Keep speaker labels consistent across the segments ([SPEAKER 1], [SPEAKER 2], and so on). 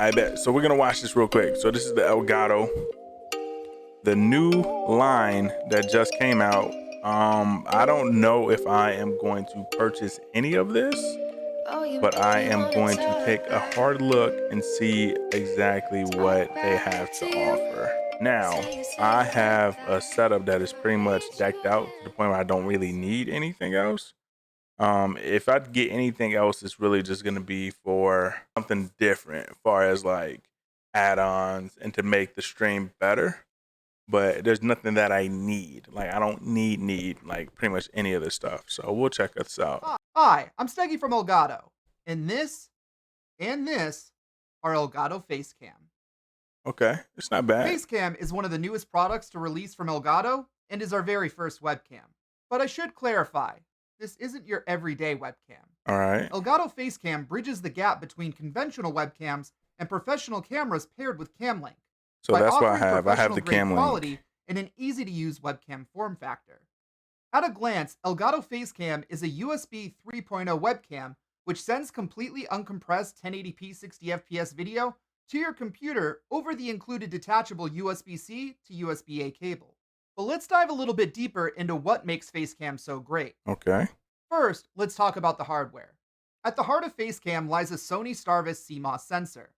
[SPEAKER 1] I bet. So we're gonna watch this real quick. So this is the Elgato, the new line that just came out. I don't know if I am going to purchase any of this, but I am going to take a hard look and see exactly what they have to offer. Now, I have a setup that is pretty much decked out to the point where I don't really need anything else. If I get anything else, it's really just gonna be for something different, as far as like add-ons and to make the stream better. But there's nothing that I need. Like I don't need like pretty much any of this stuff. So we'll check this out.
[SPEAKER 2] Hi, I'm Steggy from Elgato, and this are Elgato Facecam.
[SPEAKER 1] Okay, it's not bad.
[SPEAKER 2] Facecam is one of the newest products to release from Elgato and is our very first webcam. But I should clarify, this isn't your everyday webcam.
[SPEAKER 1] All right.
[SPEAKER 2] Elgato Facecam bridges the gap between conventional webcams and professional cameras paired with CamLink
[SPEAKER 1] So
[SPEAKER 2] by
[SPEAKER 1] that's what
[SPEAKER 2] offering
[SPEAKER 1] I have the
[SPEAKER 2] professional-grade
[SPEAKER 1] cam link.
[SPEAKER 2] quality and an easy-to-use webcam form factor. At a glance, Elgato Facecam is a USB 3.0 webcam which sends completely uncompressed 1080p 60fps video to your computer over the included detachable USB-C to USB-A cable. But let's dive a little bit deeper into what makes Facecam so great.
[SPEAKER 1] Okay.
[SPEAKER 2] First, let's talk about the hardware. At the heart of Facecam lies a Sony Starvis CMOS sensor.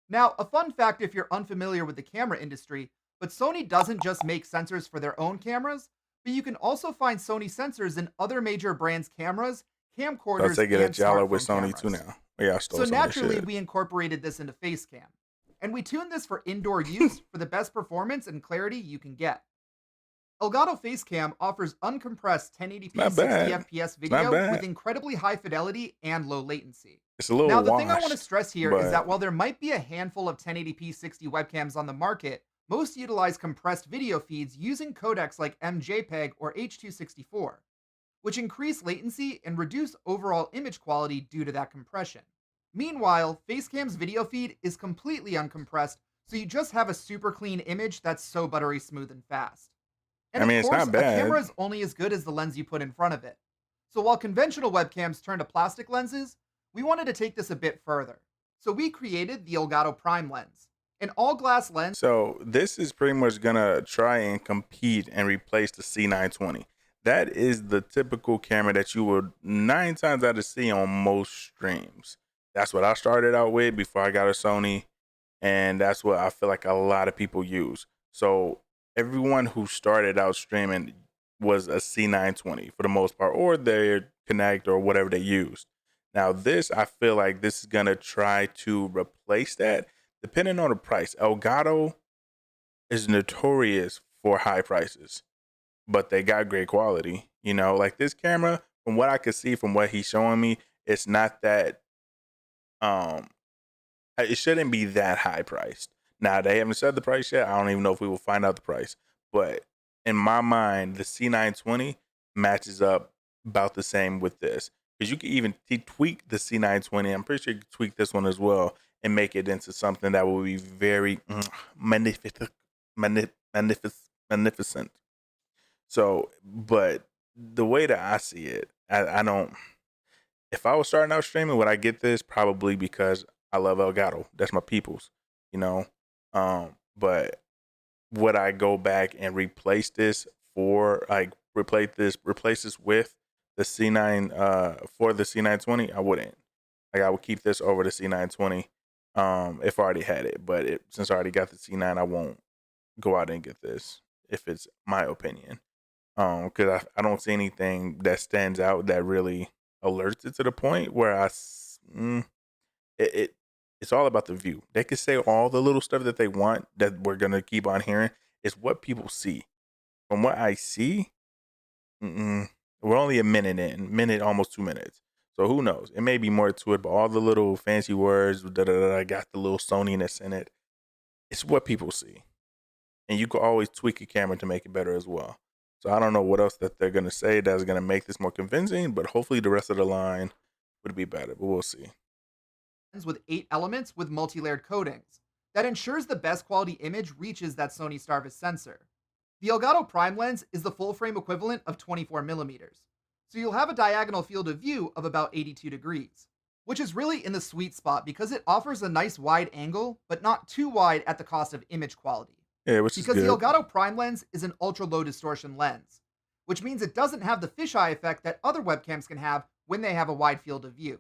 [SPEAKER 2] Now, a fun fact if you're unfamiliar with the camera industry, but Sony doesn't just make sensors for their own cameras, but you can also find Sony sensors in other major brands' cameras,
[SPEAKER 1] Let's
[SPEAKER 2] camcorders,
[SPEAKER 1] take it
[SPEAKER 2] and
[SPEAKER 1] at y'all with
[SPEAKER 2] smartphone
[SPEAKER 1] Sony too
[SPEAKER 2] cameras.
[SPEAKER 1] now. Yeah, I
[SPEAKER 2] So
[SPEAKER 1] stole some of this
[SPEAKER 2] naturally,
[SPEAKER 1] shit.
[SPEAKER 2] we incorporated this into Facecam. And we tuned this for indoor use for the best performance and clarity you can get. Elgato Facecam offers uncompressed 1080p
[SPEAKER 1] Not bad.
[SPEAKER 2] 60fps
[SPEAKER 1] It's not
[SPEAKER 2] video with
[SPEAKER 1] bad.
[SPEAKER 2] incredibly high fidelity and low latency.
[SPEAKER 1] It's a little
[SPEAKER 2] Now, the thing I want to
[SPEAKER 1] washed,
[SPEAKER 2] stress here is
[SPEAKER 1] but
[SPEAKER 2] that while there might be a handful of 1080p 60 webcams on the market, most utilize compressed video feeds using codecs like MJPEG or H.264, which increase latency and reduce overall image quality due to that compression. Meanwhile, Facecam's video feed is completely uncompressed, so you just have a super clean image that's so buttery smooth and fast. And
[SPEAKER 1] I
[SPEAKER 2] of
[SPEAKER 1] mean it's
[SPEAKER 2] course,
[SPEAKER 1] not
[SPEAKER 2] a camera
[SPEAKER 1] bad.
[SPEAKER 2] is only as good as the lens you put in front of it. So while conventional webcams turn to plastic lenses, we wanted to take this a bit further. So we created the Elgato Prime lens, an all-glass lens.
[SPEAKER 1] So this is pretty much gonna try and compete and replace the C920. That is the typical camera that you would 9 times out of see on most streams. That's what I started out with before I got a Sony, and that's what I feel like a lot of people use. So everyone who started out streaming was a C920 for the most part, or their Connect or whatever they used. Now this, I feel like this is gonna try to replace that, depending on the price. Elgato is notorious for high prices, but they got great quality. You know, like this camera, from what I could see, from what he's showing me, it's not that um it shouldn't be that high priced. Now they haven't said the price yet. I don't even know if we will find out the price. But in my mind, the C920 matches up about the same with this. Because you can even tweak the C920. I'm pretty sure you can tweak this one as well and make it into something that will be very magnificent. Magnificent. So, but the way that I see it, I don't. If I was starting out streaming, would I get this? Probably because I love Elgato. That's my people's, you know. But would I go back and replace this for like replace this with the C9 for the C920? I wouldn't. Like I would keep this over the C920 if I already had it. But since I already got the C9, I won't go out and get this if it's my opinion. Because I don't see anything that stands out that really alerts it to the point where it it's all about the view. They could say all the little stuff that they want that we're gonna keep on hearing. It's what people see. From what I see, we're only a minute in, almost 2 minutes. So who knows? It may be more to it, but all the little fancy words, got the little Soniness in it. It's what people see, and you can always tweak a camera to make it better as well. So I don't know what else that they're gonna say that's gonna make this more convincing, but hopefully the rest of the line would be better. But we'll see.
[SPEAKER 2] With 8 elements with multi-layered coatings that ensures the best quality image reaches that Sony Starvis sensor. The Elgato Prime lens is the full frame equivalent of 24 millimeters, so you'll have a diagonal field of view of about 82 degrees. which is really in the sweet spot because it offers a nice wide angle, but not too wide at the cost of image quality.
[SPEAKER 1] Yeah, which is
[SPEAKER 2] Because the
[SPEAKER 1] good.
[SPEAKER 2] Elgato Prime lens is an ultra low distortion lens, which means it doesn't have the fisheye effect that other webcams can have when they have a wide field of view.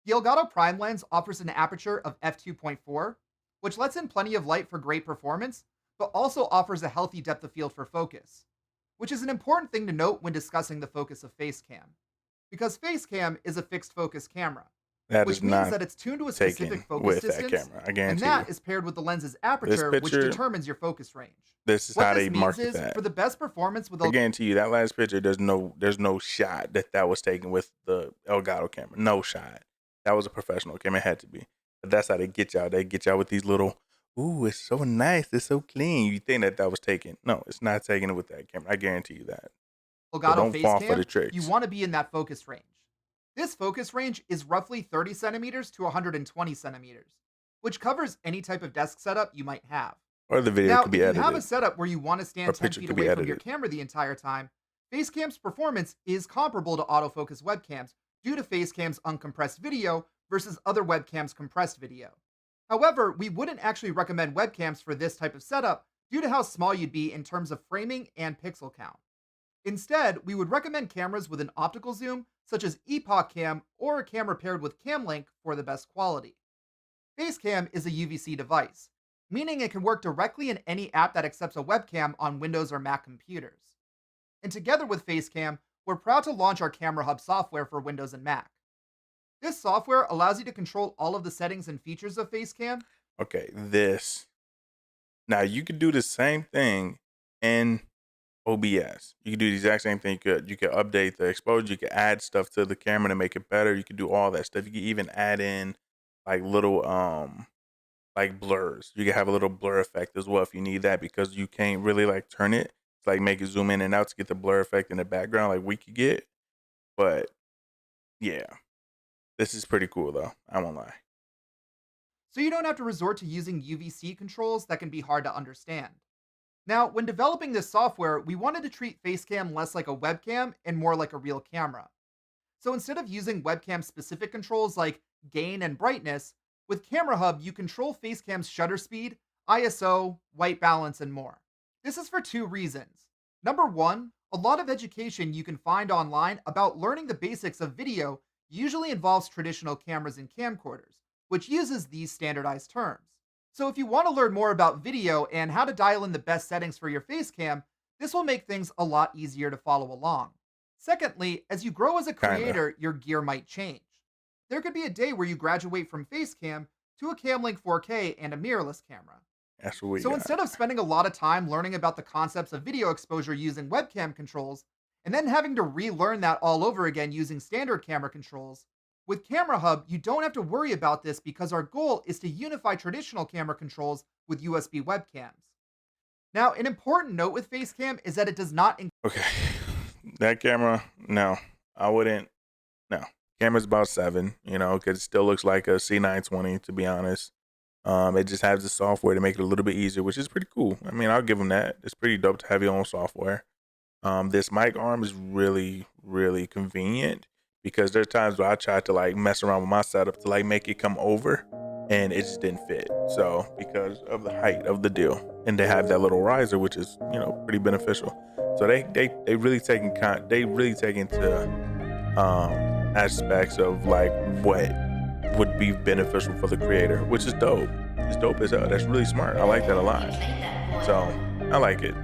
[SPEAKER 2] The Elgato Prime lens offers an aperture of f2.4, which lets in plenty of light for great performance, but also offers a healthy depth of field for focus, which is an important thing to note when discussing the focus of Facecam. Because Facecam is a fixed focus camera,
[SPEAKER 1] That is
[SPEAKER 2] which means
[SPEAKER 1] not
[SPEAKER 2] that it's tuned to a specific
[SPEAKER 1] taken
[SPEAKER 2] focus
[SPEAKER 1] with that
[SPEAKER 2] distance,
[SPEAKER 1] camera. I
[SPEAKER 2] and
[SPEAKER 1] guarantee you.
[SPEAKER 2] that is paired with the lens's
[SPEAKER 1] This
[SPEAKER 2] aperture, which
[SPEAKER 1] picture,
[SPEAKER 2] determines your focus range.
[SPEAKER 1] this is
[SPEAKER 2] What
[SPEAKER 1] how
[SPEAKER 2] this
[SPEAKER 1] they
[SPEAKER 2] means
[SPEAKER 1] market
[SPEAKER 2] is,
[SPEAKER 1] that.
[SPEAKER 2] for the best performance with
[SPEAKER 1] I guarantee you that last picture, there's no shot that was taken with the Elgato camera. No shot. That was a professional camera. It had to be. But that's how they get y'all. They get y'all with these little, ooh, it's so nice. It's so clean. You think that was taken. No, it's not taken with that camera. I guarantee you that. So
[SPEAKER 2] Elgato
[SPEAKER 1] don't fall for the
[SPEAKER 2] Facecam, you
[SPEAKER 1] tricks.
[SPEAKER 2] want to be in that focus range. This focus range is roughly 30 centimeters to 120 centimeters, which covers any type of desk setup you might have.
[SPEAKER 1] Or the video
[SPEAKER 2] Now,
[SPEAKER 1] could be
[SPEAKER 2] if you have a
[SPEAKER 1] edited.
[SPEAKER 2] setup where you want to
[SPEAKER 1] Or
[SPEAKER 2] stand 10
[SPEAKER 1] picture
[SPEAKER 2] feet
[SPEAKER 1] could be
[SPEAKER 2] away from your
[SPEAKER 1] edited.
[SPEAKER 2] camera the entire time, Facecam's performance is comparable to autofocus webcams due to Facecam's uncompressed video versus other webcams' compressed video. However, we wouldn't actually recommend webcams for this type of setup due to how small you'd be in terms of framing and pixel count. Instead, we would recommend cameras with an optical zoom, such as Epoch Cam or a camera paired with CamLink for the best quality. Facecam is a UVC device, meaning it can work directly in any app that accepts a webcam on Windows or Mac computers. And together with Facecam, we're proud to launch our Camera Hub software for Windows and Mac. This software allows you to control all of the settings and features of Facecam.
[SPEAKER 1] Okay, this. Now you could do the same thing in OBS. You could do the exact same thing. You could update the exposure. You could add stuff to the camera to make it better. You could do all that stuff. You could even add in like little like blurs. You could have a little blur effect as well if you need that, because you can't really like turn it to like make it zoom in and out to get the blur effect in the background like we could get. But yeah, this is pretty cool though. I won't lie.
[SPEAKER 2] So you don't have to resort to using UVC controls that can be hard to understand. Now, when developing this software, we wanted to treat Facecam less like a webcam and more like a real camera. So instead of using webcam specific controls like gain and brightness, with Camera Hub you control Facecam's shutter speed, ISO, white balance, and more. This is for two reasons. Number one, a lot of education you can find online about learning the basics of video usually involves traditional cameras and camcorders, which uses these standardized terms. So if you want to learn more about video and how to dial in the best settings for your Facecam, this will make things a lot easier to follow along. Secondly, as you grow as a
[SPEAKER 1] Kinda.
[SPEAKER 2] creator, your gear might change. There could be a day where you graduate from Facecam to a Camlink 4K and a mirrorless camera.
[SPEAKER 1] That's what we
[SPEAKER 2] So
[SPEAKER 1] got.
[SPEAKER 2] instead of spending a lot of time learning about the concepts of video exposure using webcam controls, and then having to relearn that all over again using standard camera controls, with Camera Hub, you don't have to worry about this because our goal is to unify traditional camera controls with USB webcams. Now, an important note with Facecam is that it does not
[SPEAKER 1] Okay. That camera, no. I wouldn't. No. Camera's about 7, because it still looks like a C920, to be honest. It just has the software to make it a little bit easier, which is pretty cool. I mean, I'll give them that. It's pretty dope to have your own software. This mic arm is really, really convenient, because there's times where I tried to like mess around with my setup to like make it come over, and it just didn't fit. So because of the height of the deal, and they have that little riser, which is pretty beneficial. So they really take into aspects of like what would be beneficial for the creator, which is dope. It's dope as hell. That's really smart. I like that a lot. So I like it.